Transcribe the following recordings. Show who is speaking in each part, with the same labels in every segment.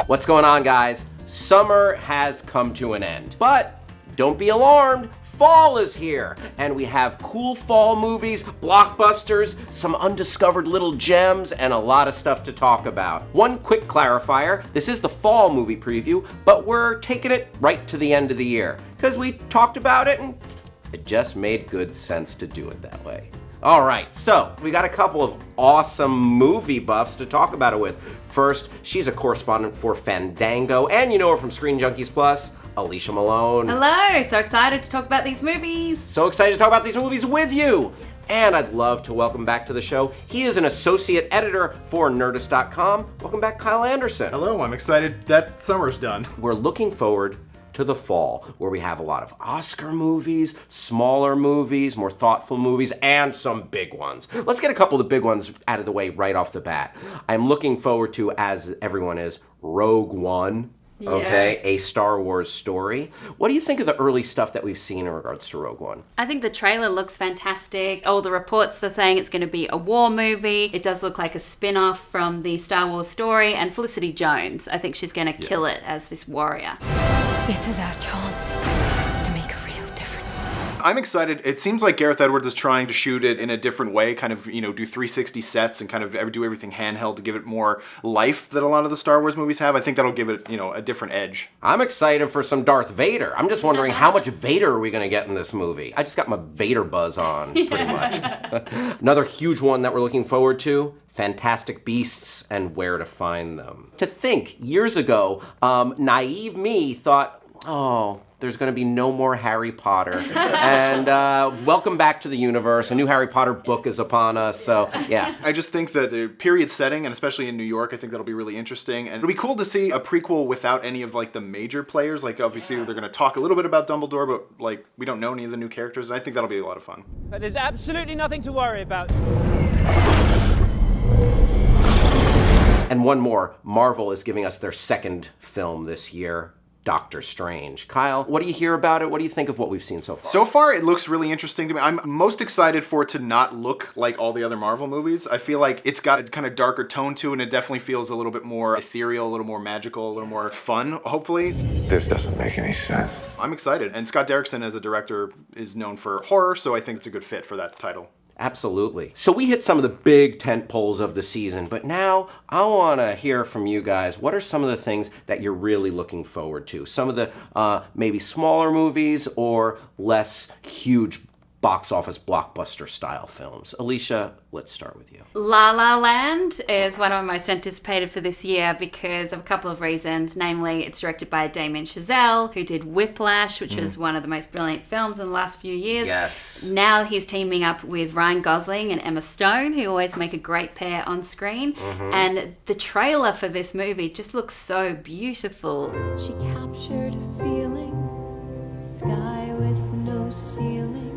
Speaker 1: What's going on, guys? Summer has come to an end, but don't be alarmed. Fall is here, and we have cool fall movies, blockbusters, some undiscovered little gems, and a lot of stuff to talk about. One quick clarifier, this is the fall movie preview, but we're taking it right to the end of the year, because we talked about it and it just made good sense to do it that way. All right, so we got a couple of awesome movie buffs to talk about it with. First, she's a correspondent for Fandango, and you know her from ScreenJunkies Plus, Alicia Malone.
Speaker 2: Hello, so excited to talk about these movies.
Speaker 1: So excited to talk about these movies with you. And I'd love to welcome back to the show. He is an associate editor for Nerdist.com. Welcome back, Kyle Anderson.
Speaker 3: Hello, I'm excited that summer's done.
Speaker 1: We're looking forward to the fall, where we have a lot of Oscar movies, smaller movies, more thoughtful movies, and some big ones. Let's get a couple of the big ones out of the way right off the bat. I'm looking forward to, as everyone is, Rouge One. Okay,
Speaker 2: Yes.
Speaker 1: a Star Wars story. What do you think of the early stuff that we've seen in regards to Rouge One?
Speaker 2: I think the trailer looks fantastic. All the reports are saying it's going to be a war movie. It does look like a spin-off from the Star Wars story. And Felicity Jones, I think she's going to kill it as this warrior.
Speaker 4: This is our chance to make a real difference.
Speaker 3: I'm excited. It seems like Gareth Edwards is trying to shoot it in a different way, kind of, do 360 sets and kind of do everything handheld to give it more life that a lot of the Star Wars movies have. I think that'll give it, a different edge.
Speaker 1: I'm excited for some Darth Vader. I'm just wondering how much Vader are we going to get in this movie? I just got my Vader buzz on, pretty much. Another huge one that we're looking forward to, Fantastic Beasts and Where to Find Them. To think, years ago, naive me thought, there's going to be no more Harry Potter. And welcome back to the universe. A new Harry Potter book is upon us, so yeah.
Speaker 3: I just think that the period setting, and especially in New York, I think that'll be really interesting. And it'll be cool to see a prequel without any of, the major players. Obviously, they're going to talk a little bit about Dumbledore, but, we don't know any of the new characters, and I think that'll be a lot of fun.
Speaker 5: But there's absolutely nothing to worry about.
Speaker 1: And one more, Marvel is giving us their second film this year, Doctor Strange. Kyle, what do you hear about it? What do you think of what we've seen so far?
Speaker 3: So far, it looks really interesting to me. I'm most excited for it to not look like all the other Marvel movies. I feel like it's got a kind of darker tone to it, and it definitely feels a little bit more ethereal, a little more magical, a little more fun, hopefully.
Speaker 6: This doesn't make any sense.
Speaker 3: I'm excited. And Scott Derrickson, as a director, is known for horror, so I think it's a good fit for that title.
Speaker 1: Absolutely. So we hit some of the big tent poles of the season, but now I want to hear from you guys. What are some of the things that you're really looking forward to? Some of the maybe smaller movies or less huge box office blockbuster style films. Alicia, let's start with you.
Speaker 2: La La Land is one of my most anticipated for this year because of a couple of reasons. Namely, it's directed by Damien Chazelle, who did Whiplash, which was one of the most brilliant films in the last few years.
Speaker 1: Yes.
Speaker 2: Now he's teaming up with Ryan Gosling and Emma Stone, who always make a great pair on screen. And the trailer for this movie just looks so beautiful.
Speaker 4: She captured a feeling, sky with no ceiling.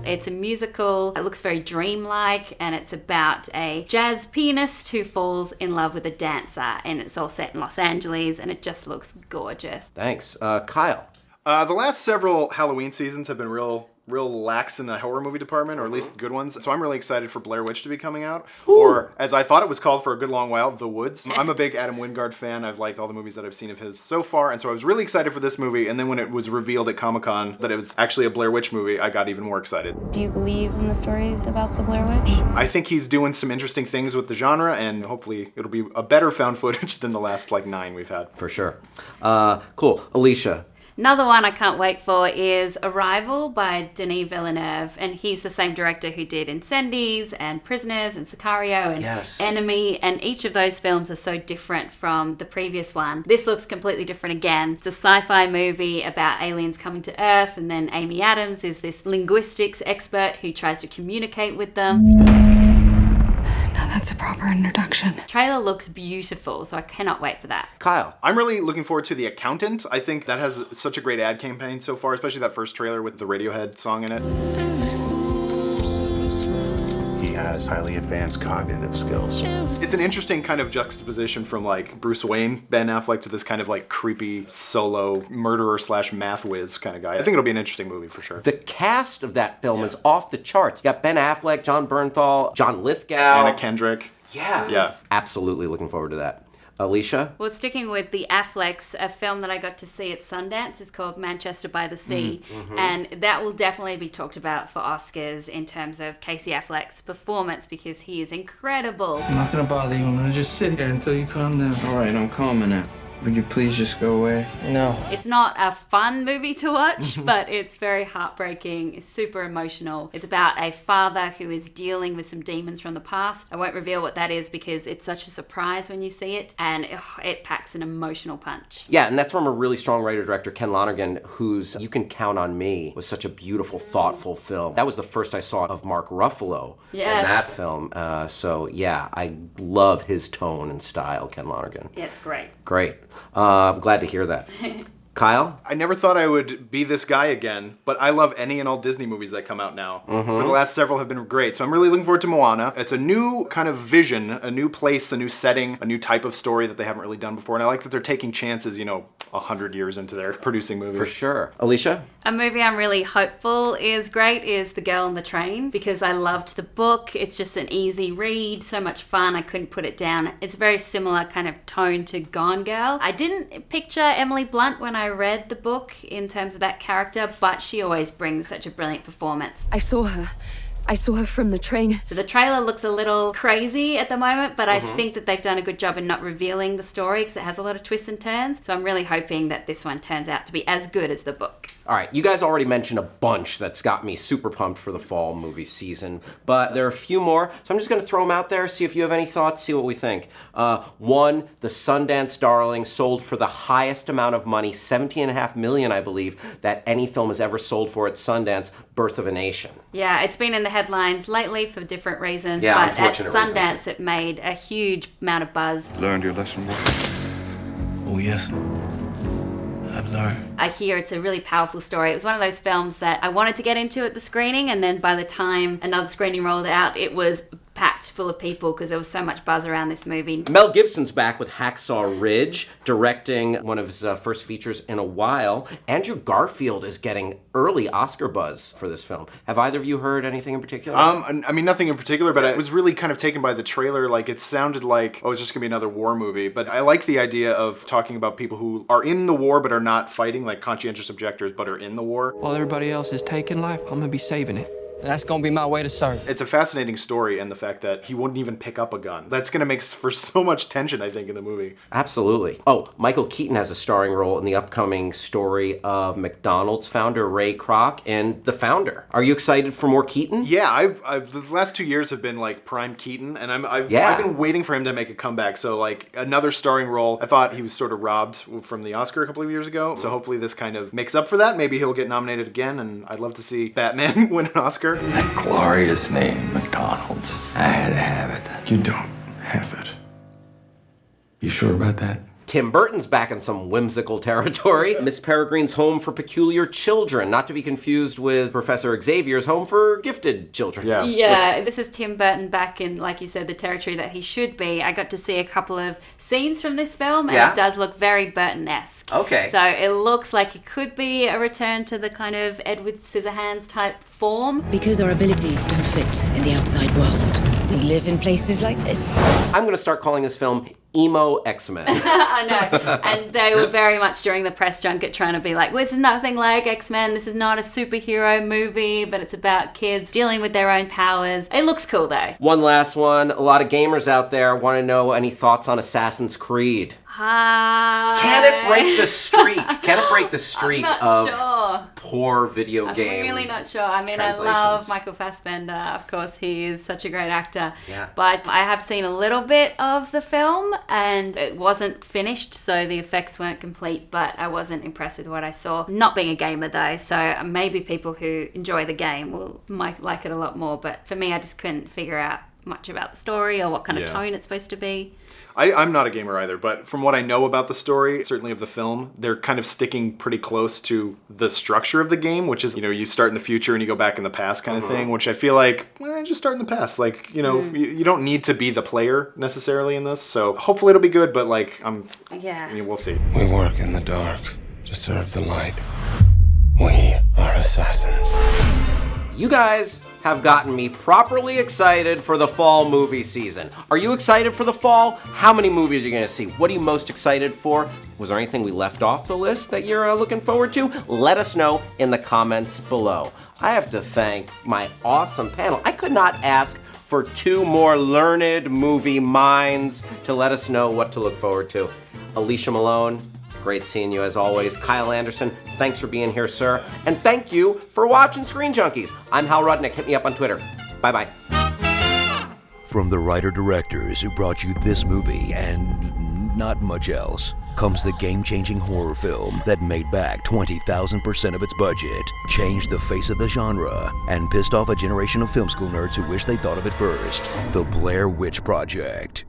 Speaker 2: It's a musical. It looks very dreamlike, and it's about a jazz pianist who falls in love with a dancer, and it's all set in Los Angeles, and it just looks gorgeous.
Speaker 1: Thanks. Kyle.
Speaker 3: The last several Halloween seasons have been real lax in the horror movie department, or at least good ones. So I'm really excited for Blair Witch to be coming out. Ooh. Or, as I thought it was called for a good long while, The Woods. I'm a big Adam Wingard fan. I've liked all the movies that I've seen of his so far, and so I was really excited for this movie. And then when it was revealed at Comic-Con that it was actually a Blair Witch movie, I got even more excited.
Speaker 7: Do you believe in the stories about the Blair Witch?
Speaker 3: I think he's doing some interesting things with the genre, and hopefully it'll be a better found footage than the last 9 we've had.
Speaker 1: For sure. Cool. Alicia.
Speaker 2: Another one I can't wait for is Arrival by Denis Villeneuve, and he's the same director who did Incendies and Prisoners and Sicario and Enemy, and each of those films are so different from the previous one. This looks completely different again. It's a sci-fi movie about aliens coming to Earth, and then Amy Adams is this linguistics expert who tries to communicate with them.
Speaker 7: Now that's a proper introduction.
Speaker 2: Trailer looks beautiful, so I cannot wait for that.
Speaker 1: Kyle.
Speaker 3: I'm really looking forward to The Accountant. I think that has such a great ad campaign so far, especially that first trailer with the Radiohead song in it.
Speaker 6: He has highly advanced cognitive skills.
Speaker 3: It's an interesting kind of juxtaposition from Bruce Wayne, Ben Affleck, to this kind of creepy solo murderer / math whiz kind of guy. I think it'll be an interesting movie for sure.
Speaker 1: The cast of that film is off the charts. You got Ben Affleck, John Bernthal, John Lithgow.
Speaker 3: Anna Kendrick.
Speaker 1: Yeah. Absolutely looking forward to that. Alicia?
Speaker 2: Well, sticking with the Afflecks, a film that I got to see at Sundance is called Manchester by the Sea. And that will definitely be talked about for Oscars in terms of Casey Affleck's performance because he is incredible.
Speaker 8: I'm not gonna bother you. I'm gonna just sit here until you calm down. All right, I'm calming now. Would you please just go away? No.
Speaker 2: It's not a fun movie to watch, but it's very heartbreaking. It's super emotional. It's about a father who is dealing with some demons from the past. I won't reveal what that is because it's such a surprise when you see it, and it packs an emotional punch.
Speaker 1: Yeah, and that's from a really strong writer-director, Ken Lonergan, whose You Can Count on Me was such a beautiful, thoughtful film. That was the first I saw of Mark Ruffalo in that film. So, yeah, I love his tone and style, Ken Lonergan.
Speaker 2: Yeah, it's great.
Speaker 1: Great. I'm glad to hear that. Kyle?
Speaker 3: I never thought I would be this guy again, but I love any and all Disney movies that come out now. For the last several have been great, so I'm really looking forward to Moana. It's a new kind of vision, a new place, a new setting, a new type of story that they haven't really done before, and I like that they're taking chances, 100 years into their producing movies.
Speaker 1: For sure. Alicia?
Speaker 2: A movie I'm really hopeful is great is The Girl on the Train because I loved the book. It's just an easy read, so much fun, I couldn't put it down. It's a very similar kind of tone to Gone Girl. I didn't picture Emily Blunt when I read the book in terms of that character, but she always brings such a brilliant performance.
Speaker 9: I saw her from the train.
Speaker 2: So the trailer looks a little crazy at the moment, but I think that they've done a good job in not revealing the story because it has a lot of twists and turns. So I'm really hoping that this one turns out to be as good as the book.
Speaker 1: All right, you guys already mentioned a bunch that's got me super pumped for the fall movie season, but there are a few more, so I'm just going to throw them out there, see if you have any thoughts, see what we think. One, the Sundance Darling sold for the highest amount of money, $17.5 million, I believe, that any film has ever sold for at Sundance, Birth of a Nation.
Speaker 2: Yeah, it's been in the headlines lately for different reasons,
Speaker 1: Yeah,
Speaker 2: but at
Speaker 1: unfortunate
Speaker 2: Sundance
Speaker 1: reasons.
Speaker 2: it made a huge amount of buzz.
Speaker 6: Learned your lesson well?
Speaker 8: Oh, yes. I've learned.
Speaker 2: I hear it's a really powerful story. It was one of those films that I wanted to get into at the screening, and then by the time another screening rolled out, it was packed full of people because there was so much buzz around this movie.
Speaker 1: Mel Gibson's back with Hacksaw Ridge, directing one of his first features in a while. Andrew Garfield is getting early Oscar buzz for this film. Have either of you heard anything in particular?
Speaker 3: I mean, nothing in particular, but I was really kind of taken by the trailer. Like, it sounded like, it's just gonna be another war movie. But I like the idea of talking about people who are in the war but are not fighting, like conscientious objectors, but are in the war.
Speaker 8: While everybody else is taking life, I'm gonna be saving it. And that's gonna be my way to serve.
Speaker 3: It's a fascinating story, and the fact that he wouldn't even pick up a gun. That's gonna make for so much tension, I think, in the movie.
Speaker 1: Absolutely. Oh, Michael Keaton has a starring role in the upcoming story of McDonald's founder Ray Kroc in The Founder. Are you excited for more Keaton?
Speaker 3: Yeah, I've these last 2 years have been like prime Keaton, and I've been waiting for him to make a comeback. So like another starring role. I thought he was sort of robbed from the Oscar a couple of years ago. So hopefully this kind of makes up for that. Maybe he'll get nominated again, and I'd love to see Batman win an Oscar.
Speaker 10: That glorious name, McDonald's. I had to have it. You don't have it. You sure about that?
Speaker 1: Tim Burton's back in some whimsical territory. Miss Peregrine's Home for Peculiar Children, not to be confused with Professor Xavier's Home for Gifted Children.
Speaker 2: Yeah, this is Tim Burton back in, like you said, the territory that he should be. I got to see a couple of scenes from this film, and it does look very Burton-esque.
Speaker 1: Okay.
Speaker 2: So it looks like it could be a return to the kind of Edward Scissorhands type form.
Speaker 9: Because our abilities don't fit in the outside world. We live in places like this.
Speaker 1: I'm going to start calling this film Emo X-Men.
Speaker 2: I know. And they were very much during the press junket trying to be like, well, this is nothing like X-Men. This is not a superhero movie, but it's about kids dealing with their own powers. It looks cool, though.
Speaker 1: One last one. A lot of gamers out there want to know any thoughts on Assassin's Creed.
Speaker 2: Can
Speaker 1: it break the streak? Can it break the streak
Speaker 2: I'm not
Speaker 1: of poor video game?
Speaker 2: I'm really not sure. I mean, I love Michael Fassbender. Of course, he is such a great actor.
Speaker 1: Yeah.
Speaker 2: But I have seen a little bit of the film, and it wasn't finished, so the effects weren't complete, but I wasn't impressed with what I saw. Not being a gamer, though, so maybe people who enjoy the game might like it a lot more, but for me, I just couldn't figure out much about the story or what kind of tone it's supposed to be.
Speaker 3: I'm not a gamer either, but from what I know about the story, certainly of the film, they're kind of sticking pretty close to the structure of the game, which is, you start in the future and you go back in the past kind of thing, which I feel like, just start in the past. Like, you don't need to be the player necessarily in this, so hopefully it'll be good, but like, we'll see.
Speaker 10: We work in the dark to serve the light. We are assassins.
Speaker 1: You guys have gotten me properly excited for the fall movie season. Are you excited for the fall? How many movies are you gonna see? What are you most excited for? Was there anything we left off the list that you're looking forward to? Let us know in the comments below. I have to thank my awesome panel. I could not ask for 2 more learned movie minds to let us know what to look forward to. Alicia Malone, great seeing you as always. Kyle Anderson, thanks for being here, sir. And thank you for watching Screen Junkies. I'm Hal Rudnick. Hit me up on Twitter. Bye-bye.
Speaker 11: From the writer-directors who brought you this movie and not much else, comes the game-changing horror film that made back 20,000% of its budget, changed the face of the genre, and pissed off a generation of film school nerds who wish they thought of it first. The Blair Witch Project.